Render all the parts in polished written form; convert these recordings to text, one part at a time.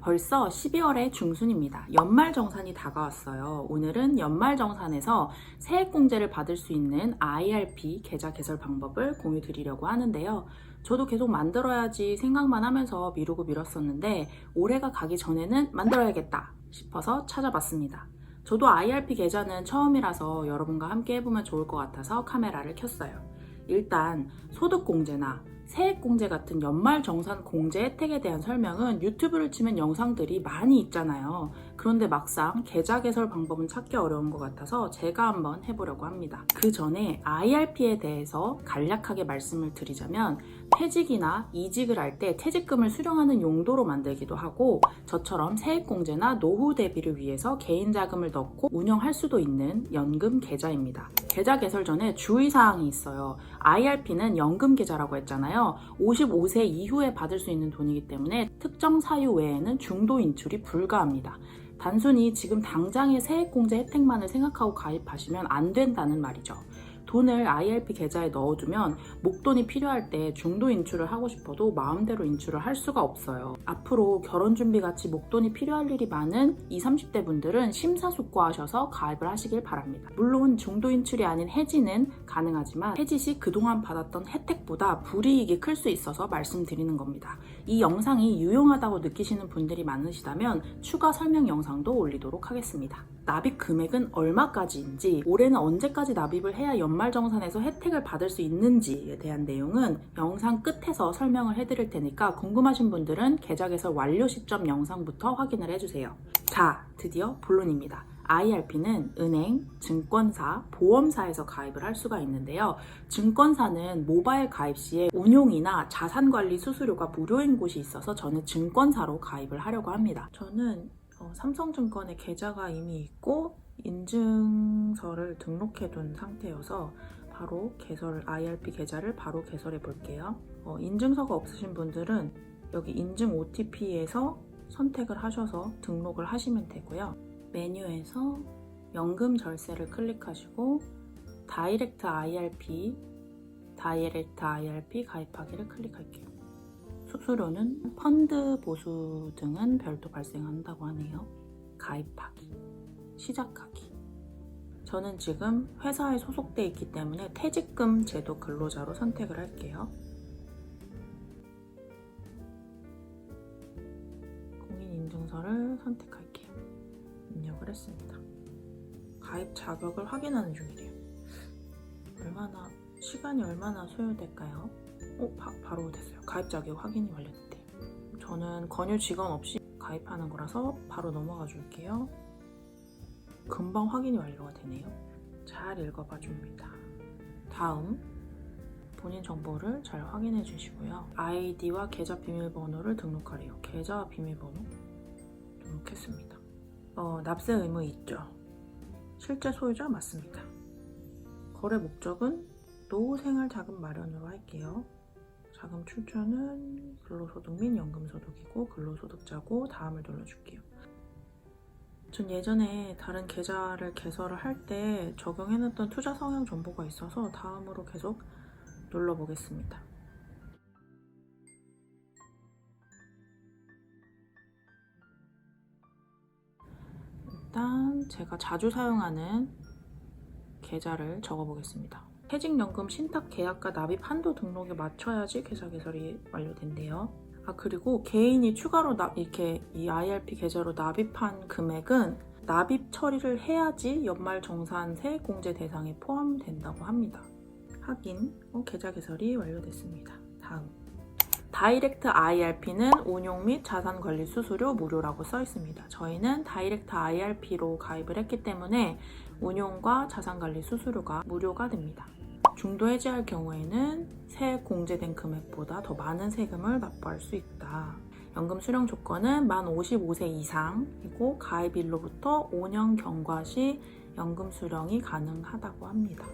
벌써 12월의 중순입니다. 연말정산이 다가왔어요. 오늘은 연말정산에서 세액공제를 받을 수 있는 IRP 계좌 개설 방법을 공유 드리려고 하는데요. 저도 계속 만들어야지 생각만 하면서 미루고 미뤘었는데 올해가 가기 전에는 만들어야겠다 싶어서 찾아봤습니다. 저도 IRP 계좌는 처음이라서 여러분과 함께 해보면 좋을 것 같아서 카메라를 켰어요. 일단 소득공제나 세액공제 같은 연말정산 공제 혜택에 대한 설명은 유튜브를 치면 영상들이 많이 있잖아요. 그런데 막상 계좌 개설 방법은 찾기 어려운 것 같아서 제가 한번 해보려고 합니다. 그 전에 IRP에 대해서 간략하게 말씀을 드리자면 퇴직이나 이직을 할 때 퇴직금을 수령하는 용도로 만들기도 하고 저처럼 세액공제나 노후 대비를 위해서 개인 자금을 넣고 운영할 수도 있는 연금 계좌입니다. 계좌 개설 전에 주의사항이 있어요. IRP는 연금 계좌라고 했잖아요. 55세 이후에 받을 수 있는 돈이기 때문에 특정 사유 외에는 중도 인출이 불가합니다. 단순히 지금 당장의 세액공제 혜택만을 생각하고 가입하시면 안 된다는 말이죠. 돈을 IRP 계좌에 넣어두면 목돈이 필요할 때 중도 인출을 하고 싶어도 마음대로 인출을 할 수가 없어요. 앞으로 결혼 준비 같이 목돈이 필요할 일이 많은 20, 30대 분들은 심사숙고하셔서 가입을 하시길 바랍니다. 물론 중도 인출이 아닌 해지는 가능하지만 해지 시 그동안 받았던 혜택보다 불이익이 클 수 있어서 말씀드리는 겁니다. 이 영상이 유용하다고 느끼시는 분들이 많으시다면 추가 설명 영상도 올리도록 하겠습니다. 납입 금액은 얼마까지인지, 올해는 언제까지 납입을 해야 연말정산에서 혜택을 받을 수 있는지에 대한 내용은 영상 끝에서 설명을 해드릴 테니까 궁금하신 분들은 계좌 개설 완료 시점 영상부터 확인을 해주세요. 자, 드디어 본론입니다. IRP는 은행, 증권사, 보험사에서 가입을 할 수가 있는데요. 증권사는 모바일 가입 시에 운용이나 자산관리 수수료가 무료인 곳이 있어서 저는 증권사로 가입을 하려고 합니다. 저는 삼성증권에 계좌가 이미 있고 인증서를 등록해둔 상태여서 바로 IRP 계좌를 바로 개설해 볼게요. 인증서가 없으신 분들은 여기 인증 OTP에서 선택을 하셔서 등록을 하시면 되고요. 메뉴에서 연금 절세를 클릭하시고 다이렉트 IRP 가입하기를 클릭할게요. 수수료는 펀드 보수 등은 별도 발생한다고 하네요. 가입하기, 시작하기. 저는 지금 회사에 소속돼 있기 때문에 퇴직금 제도 근로자로 선택을 할게요. 공인인증서를 선택할게요. 입력을 했습니다. 가입 자격을 확인하는 중이래요. 시간이 얼마나 소요될까요? 바로 됐어요. 가입 자격 확인이 완료됐대요. 저는 권유 지원 없이 가입하는 거라서 바로 넘어가 줄게요. 금방 확인이 완료가 되네요. 잘 읽어봐 줍니다. 다음, 본인 정보를 잘 확인해 주시고요. 아이디와 계좌 비밀번호를 등록하래요. 계좌 비밀번호 등록했습니다. 납세 의무 있죠? 실제 소유자 맞습니다. 거래 목적은 노후생활자금 마련으로 할게요. 자금 출처는 근로소득 및 연금소득이고 근로소득자고 다음을 눌러줄게요. 전 예전에 다른 계좌를 개설을 할 때 적용해놨던 투자 성향 정보가 있어서 다음으로 계속 눌러보겠습니다. 일단 제가 자주 사용하는 계좌를 적어보겠습니다. 퇴직연금 신탁 계약과 납입 한도 등록에 맞춰야지 계좌 개설이 완료된대요. 그리고 개인이 추가로 이 IRP 계좌로 납입한 금액은 납입 처리를 해야지 연말정산 세액공제 대상에 포함된다고 합니다. 확인, 계좌 개설이 완료됐습니다. 다음, 다이렉트 IRP는 운용 및 자산관리 수수료 무료라고 써 있습니다. 저희는 다이렉트 IRP로 가입을 했기 때문에 운용과 자산관리 수수료가 무료가 됩니다. 중도 해지할 경우에는 세액 공제된 금액보다 더 많은 세금을 납부할 수 있다. 연금 수령 조건은 만 55세 이상이고 가입일로부터 5년 경과 시 연금 수령이 가능하다고 합니다.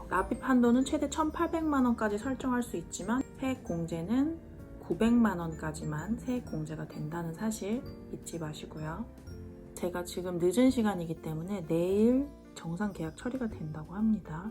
납입 한도는 최대 1,800만 원까지 설정할 수 있지만 세액 공제는 900만 원까지만 세액 공제가 된다는 사실 잊지 마시고요. 제가 지금 늦은 시간이기 때문에 내일 정상 계약 처리가 된다고 합니다.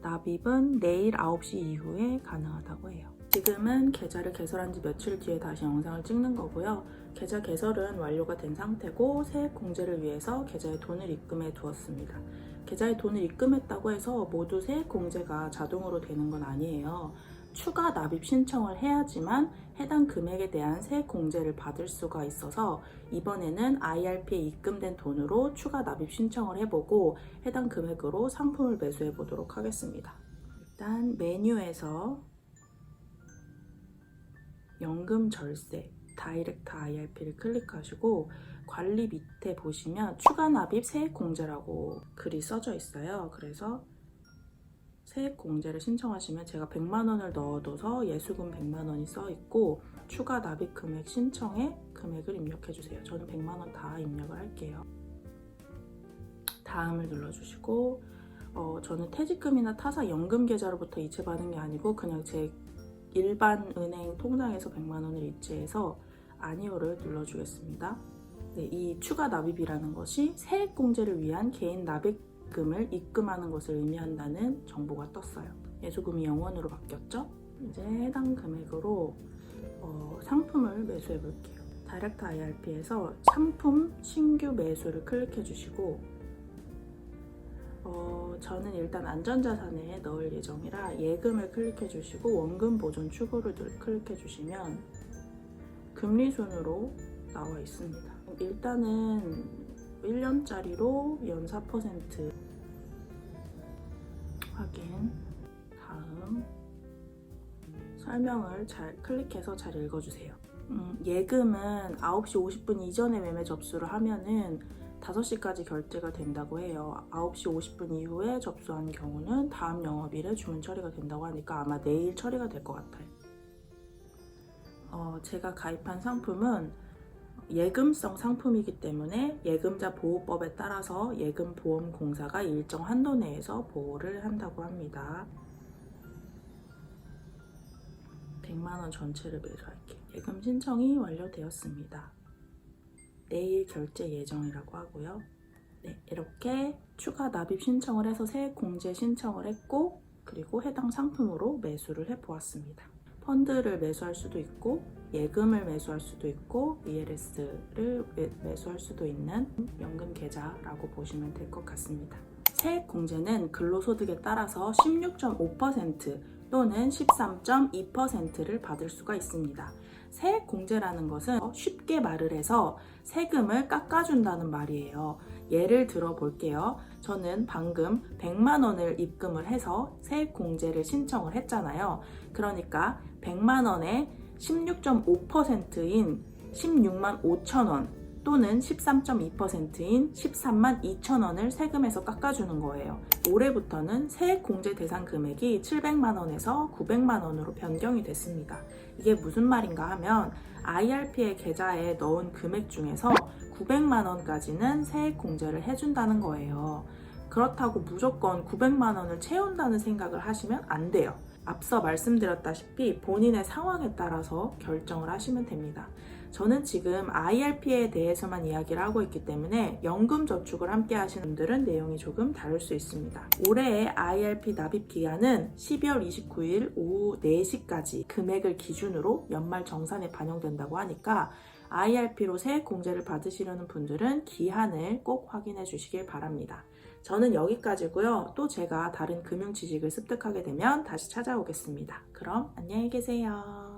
납입은 내일 9시 이후에 가능하다고 해요. 지금은 계좌를 개설한 지 며칠 뒤에 다시 영상을 찍는 거고요. 계좌 개설은 완료가 된 상태고 세액 공제를 위해서 계좌에 돈을 입금해 두었습니다. 계좌에 돈을 입금했다고 해서 모두 세액 공제가 자동으로 되는 건 아니에요. 추가 납입 신청을 해야지만 해당 금액에 대한 세액 공제를 받을 수가 있어서 이번에는 IRP에 입금된 돈으로 추가 납입 신청을 해보고 해당 금액으로 상품을 매수해 보도록 하겠습니다. 일단 메뉴에서 연금 절세 다이렉트 IRP를 클릭하시고 관리 밑에 보시면 추가 납입 세액 공제라고 글이 써져 있어요. 그래서 세액 공제를 신청하시면 제가 100만 원을 넣어둬서 예수금 100만 원이 써 있고 추가 납입 금액 신청에 금액을 입력해 주세요. 저는 100만 원 다 입력을 할게요. 다음을 눌러주시고 저는 퇴직금이나 타사 연금 계좌로부터 이체받은 게 아니고 그냥 제 일반 은행 통장에서 100만 원을 이체해서 아니오를 눌러주겠습니다. 네, 이 추가 납입이라는 것이 세액 공제를 위한 개인 납입금을 입금하는 것을 의미한다는 정보가 떴어요. 예수금이 0원으로 바뀌었죠? 이제 해당 금액으로 상품을 매수해 볼게요. 다이렉트 IRP에서 상품 신규 매수를 클릭해 주시고 저는 일단 안전자산에 넣을 예정이라 예금을 클릭해 주시고 원금 보존 추구를 클릭해 주시면 금리순으로 나와 있습니다. 일단은 1년짜리로 연 4% 확인. 다음 설명을 잘 클릭해서 잘 읽어주세요. 예금은 9시 50분 이전에 매매 접수를 하면은 5시까지 결제가 된다고 해요. 9시 50분 이후에 접수한 경우는 다음 영업일에 주문 처리가 된다고 하니까 아마 내일 처리가 될 것 같아요. 제가 가입한 상품은 예금성 상품이기 때문에 예금자 보호법에 따라서 예금보험공사가 일정 한도 내에서 보호를 한다고 합니다. 100만 원 전체를 매수할게요. 예금 신청이 완료되었습니다. 내일 결제 예정이라고 하고요. 네, 이렇게 추가 납입 신청을 해서 세액 공제 신청을 했고 그리고 해당 상품으로 매수를 해보았습니다. 펀드를 매수할 수도 있고 예금을 매수할 수도 있고 ELS를 매수할 수도 있는 연금 계좌라고 보시면 될 것 같습니다. 세액 공제는 근로소득에 따라서 16.5% 또는 13.2%를 받을 수가 있습니다. 세액 공제라는 것은 쉽게 말을 해서 세금을 깎아준다는 말이에요. 예를 들어 볼게요. 저는 방금 100만 원을 입금을 해서 세액 공제를 신청을 했잖아요. 그러니까 100만 원에 16.5%인 16만 5천 원 또는 13.2%인 13만 2천 원을 세금에서 깎아주는 거예요. 올해부터는 세액 공제 대상 금액이 700만 원에서 900만 원으로 변경이 됐습니다. 이게 무슨 말인가 하면 IRP의 계좌에 넣은 금액 중에서 900만 원까지는 세액 공제를 해준다는 거예요. 그렇다고 무조건 900만 원을 채운다는 생각을 하시면 안 돼요. 앞서 말씀드렸다시피 본인의 상황에 따라서 결정을 하시면 됩니다. 저는 지금 IRP에 대해서만 이야기를 하고 있기 때문에 연금저축을 함께 하시는 분들은 내용이 조금 다를 수 있습니다. 올해의 IRP 납입 기간은 12월 29일 오후 4시까지 금액을 기준으로 연말 정산에 반영된다고 하니까 IRP로 세액 공제를 받으시려는 분들은 기한을 꼭 확인해 주시길 바랍니다. 저는 여기까지고요. 또 제가 다른 금융 지식을 습득하게 되면 다시 찾아오겠습니다. 그럼 안녕히 계세요.